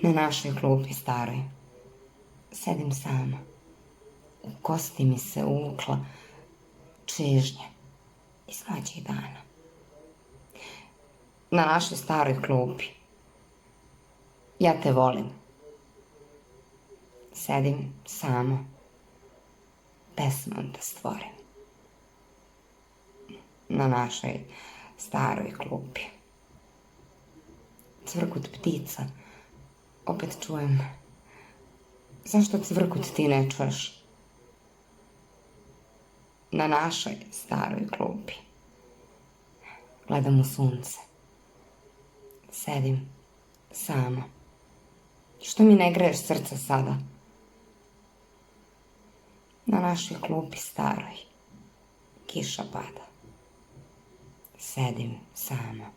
Na našoj klupi staroj sedim sama. U kosti mi se uvukla čežnja iz mlađih dana. Na našoj staroj klupi ja te volim. Sedim sama, pesmom da stvorim. Na našoj staroj klupi cvrkut ptica opet čujem. Zašto cvrkut ti ne čuješ? Na našoj staroj klupi gledam u sunce. Sedim sama. Što mi ne greješ srce sada? Na našoj klupi staroj kiša pada. Sedim sama.